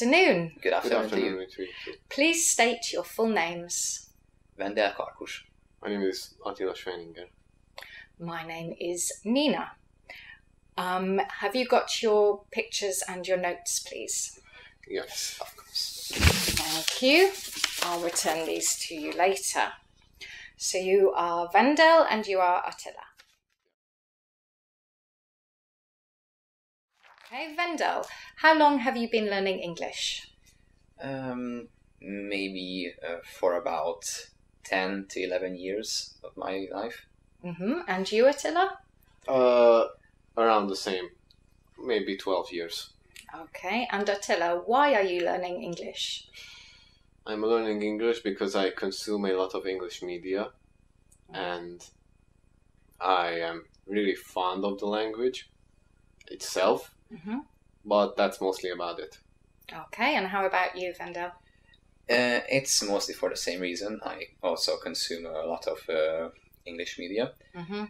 afternoon. Good afternoon to you. Please state your full names. Vendel Karkus. My name is Attila Schweininger. My name is Nina. Have you got your pictures and your notes, please? Yes. Of course. Thank you. I'll return these to you later. So you are Vendel and you are Attila. Okay, Vendel, how long have you been learning English? Maybe for about 10 to 11 years of my life. And you, Attila? Around the same, maybe 12 years. Okay, and Attila, why are you learning English? I'm learning English because I consume a lot of English media and I am really fond of the language itself, but that's mostly about it. Okay, and how about you, Vendel? It's mostly for the same reason. I also consume a lot of English media,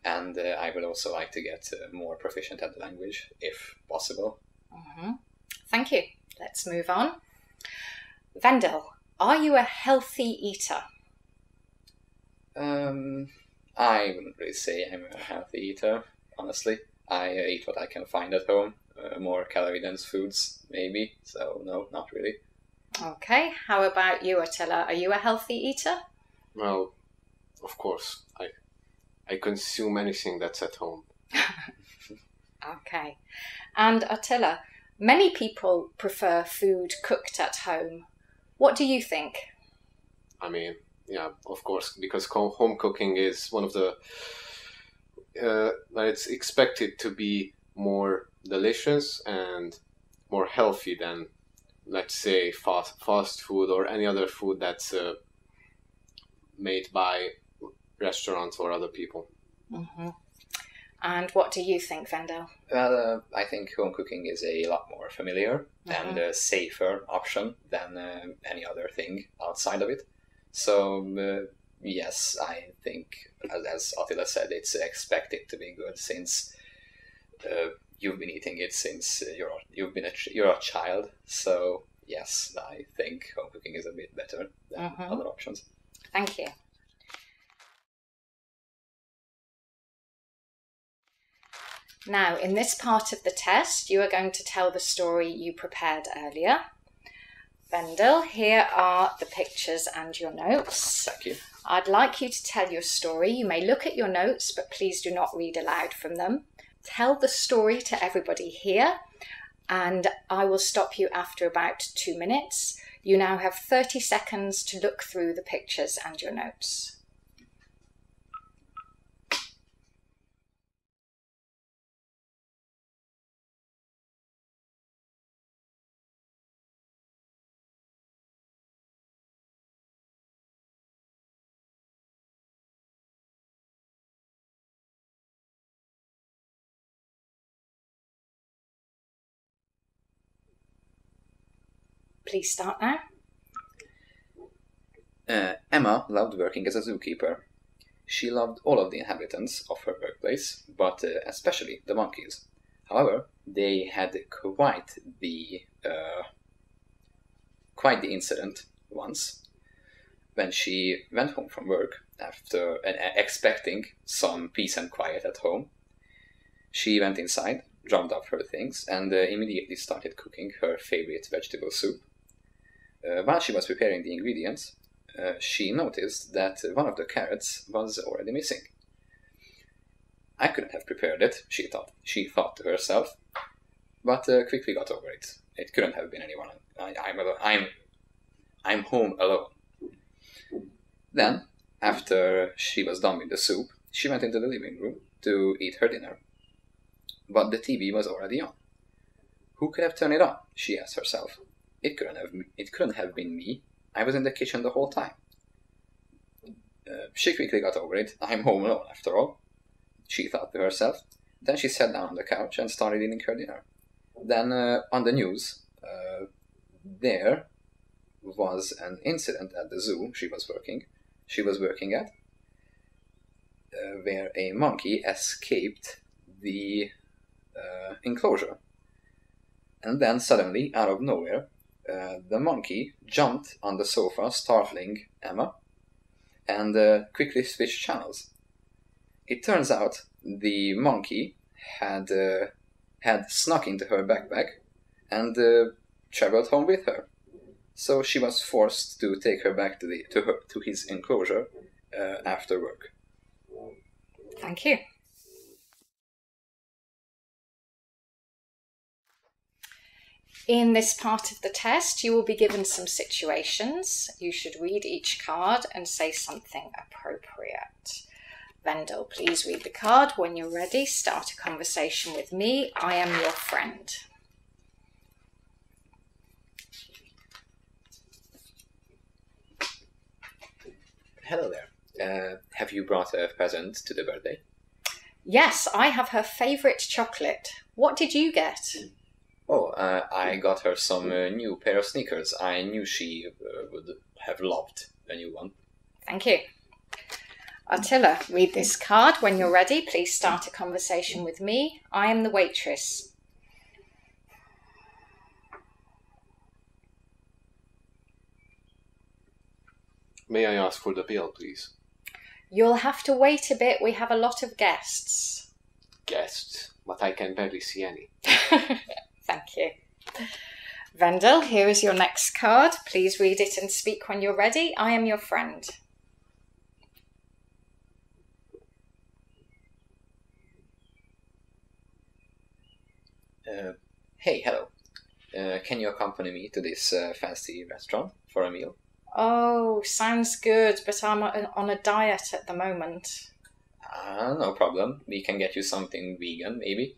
and I would also like to get more proficient at the language, if possible. Thank you. Let's move on. Vendel, are you a healthy eater? I wouldn't really say I'm a healthy eater, honestly. I eat what I can find at home, more calorie-dense foods, maybe, so no, not really. Okay, how about you, Attila? Are you a healthy eater? Well, of course, I consume anything that's at home. Okay. And Attila, many people prefer food cooked at home. What do you think? I mean, yeah, of course, because home cooking is one of the... it's expected to be more delicious and more healthy than, let's say, fast food or any other food that's made by restaurants or other people. And what do you think, Vendel? Well, I think home cooking is a lot more familiar and a safer option than any other thing outside of it. So, yes, I think, as Attila said, it's expected to be good since you've been eating it since you're a child. So, yes, I think home cooking is a bit better than other options. Thank you. Now, in this part of the test, you are going to tell the story you prepared earlier. Vendel, here are the pictures and your notes. Thank you. I'd like you to tell your story. You may look at your notes, but please do not read aloud from them. Tell the story to everybody here, and I will stop you after about 2 minutes. You now have 30 seconds to look through the pictures and your notes. Please start now. Emma loved working as a zookeeper. She loved all of the inhabitants of her workplace, but especially the monkeys. However, they had quite the incident once when she went home from work after expecting some peace and quiet at home. She went inside, dropped off her things, and immediately started cooking her favorite vegetable soup. While she was preparing the ingredients, she noticed that one of the carrots was already missing. I couldn't have prepared it, she thought to herself, but quickly got over it. It couldn't have been anyone. I'm home alone. Then, after she was done with the soup, she went into the living room to eat her dinner. But the TV was already on. Who could have turned it on? She asked herself. It couldn't have been me. I was in the kitchen the whole time. She quickly got over it. I'm home alone, after all, she thought to herself. Then she sat down on the couch and started eating her dinner. Then, on the news, there was an incident at the zoo she was working at, where a monkey escaped the enclosure. And then suddenly, out of nowhere, The monkey jumped on the sofa, startling Emma, and quickly switched channels. It turns out the monkey had snuck into her backpack and traveled home with her. So she was forced to take her back to his enclosure after work. Thank you. In this part of the test, you will be given some situations. You should read each card and say something appropriate. Vendel, please read the card. When you're ready, start a conversation with me. I am your friend. Hello there. Have you brought a present to the birthday? Yes, I have her favourite chocolate. What did you get? Oh, I got her some new pair of sneakers. I knew she would have loved a new one. Thank you. Attila, read this card. When you're ready, please start a conversation with me. I am the waitress. May I ask for the bill, please? You'll have to wait a bit. We have a lot of guests. Guests, but I can barely see any. Thank you. Vendel, here is your next card. Please read it and speak when you're ready. I am your friend. Hey, hello. Can you accompany me to this fancy restaurant for a meal? Oh, sounds good, but I'm on a diet at the moment. No problem. We can get you something vegan, maybe.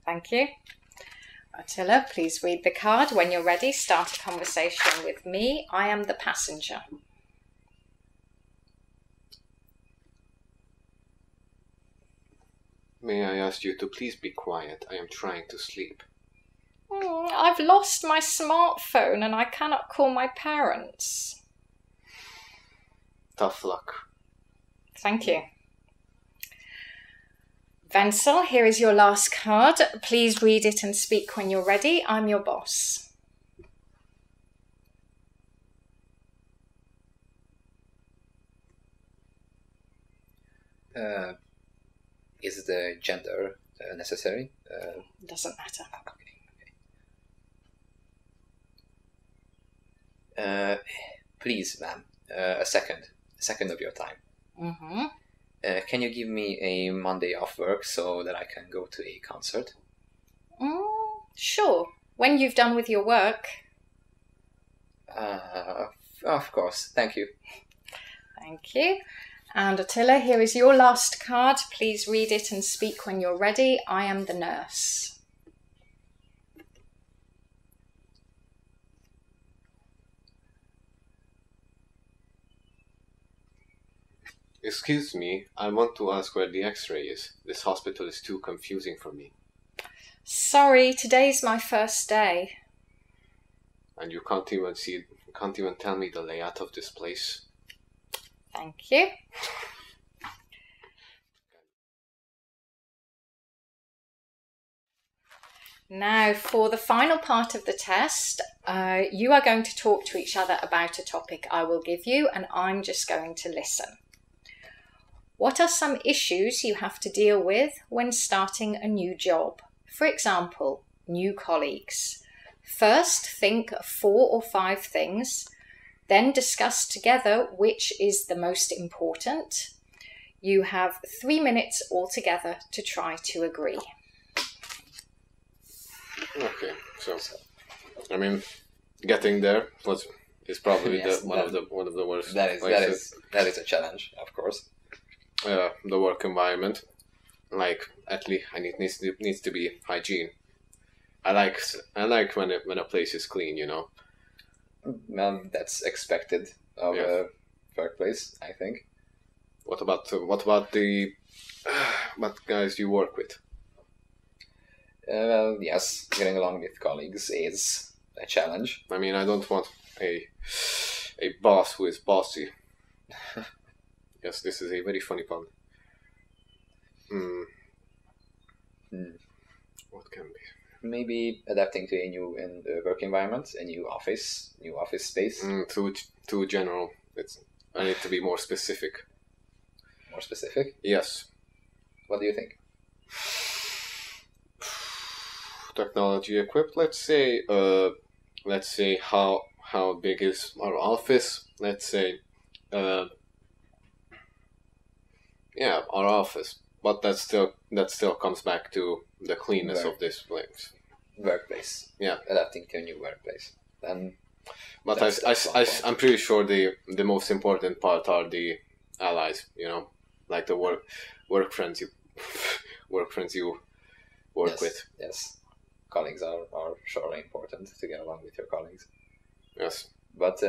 Thank you. Attila, please read the card. When you're ready, start a conversation with me. I am the passenger. May I ask you to please be quiet? I am trying to sleep. I've lost my smartphone and I cannot call my parents. Tough luck. Thank you. Vansel, here is your last card. Please read it and speak when you're ready. I'm your boss. Is the gender necessary? Doesn't matter. Okay. Please, ma'am, a second of your time. Mm-hmm. Can you give me a Monday off work so that I can go to a concert? Sure. When you've done with your work. Of course. Thank you. Thank you. And Attila, here is your last card. Please read it and speak when you're ready. I am the nurse. Excuse me, I want to ask where the X-ray is. This hospital is too confusing for me. Sorry, today's my first day. And you can't even tell me the layout of this place. Thank you. Now, for the final part of the test, you are going to talk to each other about a topic I will give you, and I'm just going to listen. What are some issues you have to deal with when starting a new job? For example, new colleagues. First, think of 4 or 5 things, then discuss together which is the most important. You have 3 minutes altogether to try to agree. Okay, so I mean, getting there is probably Yes, one of the worst. That is a challenge, of course. The work environment, like at least needs to be hygiene. I like when a place is clean, you know. Well, that's expected of a workplace, I think. What about the what guys you work with? Well, yes, getting along with colleagues is a challenge. I mean, I don't want a boss who is bossy. Yes, this is a very funny pun. What can be? maybe adapting to a new work environment, a new office space. Too general. I need to be more specific. More specific? Yes. What do you think? Technology equipped. Let's say how big is our office? Let's say, our office. But that still comes back to the cleanness of this place. Workplace. Yeah. Adapting to a new workplace. Then. But I'm pretty sure the most important part are the allies. Like the work friends you work with. Yes. Colleagues are surely important to get along with your colleagues. Yes. But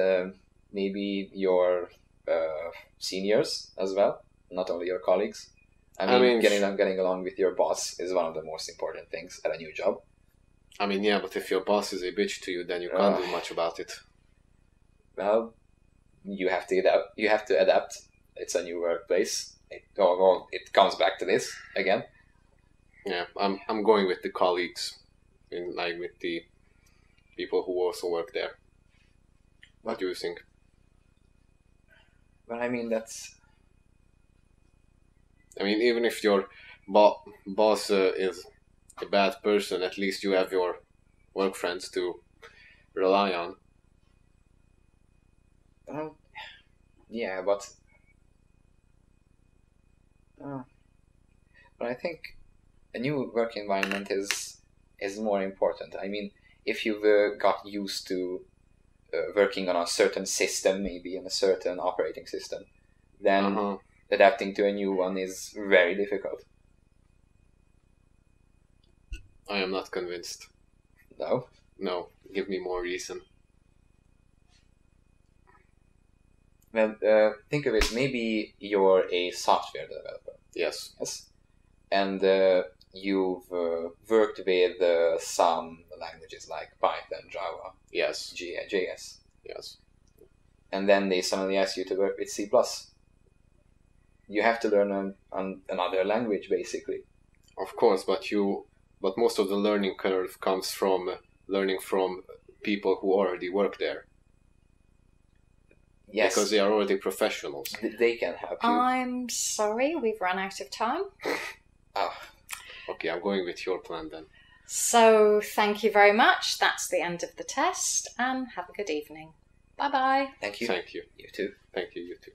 maybe your seniors as well, not only your colleagues. I mean, getting along with your boss is one of the most important things at a new job. I mean, yeah, but if your boss is a bitch to you, then you can't do much about it. Well, you have to adapt. It's a new workplace. It comes back to this again. Yeah, I'm going with the colleagues, with the people who also work there. What do you think? Well, I mean, even if your boss is a bad person, at least you have your work friends to rely on. Yeah, but I think a new work environment is more important. I mean, if you've got used to working on a certain system, maybe in a certain operating system, then adapting to a new one is very difficult. I am not convinced. No? No, give me more reason. Well, think of it, maybe you're a software developer. Yes. And you've worked with some languages like Python, Java, yes, JS. Yes. And then they suddenly ask you to work with C++. You have to learn another language, basically. Of course, but most of the learning curve comes from learning from people who already work there. Yes. Because they are already professionals. They can help you. I'm sorry, we've run out of time. Oh. Okay, I'm going with your plan then. So, thank you very much. That's the end of the test, and have a good evening. Bye-bye. Thank you. Thank you. You too. Thank you, you too.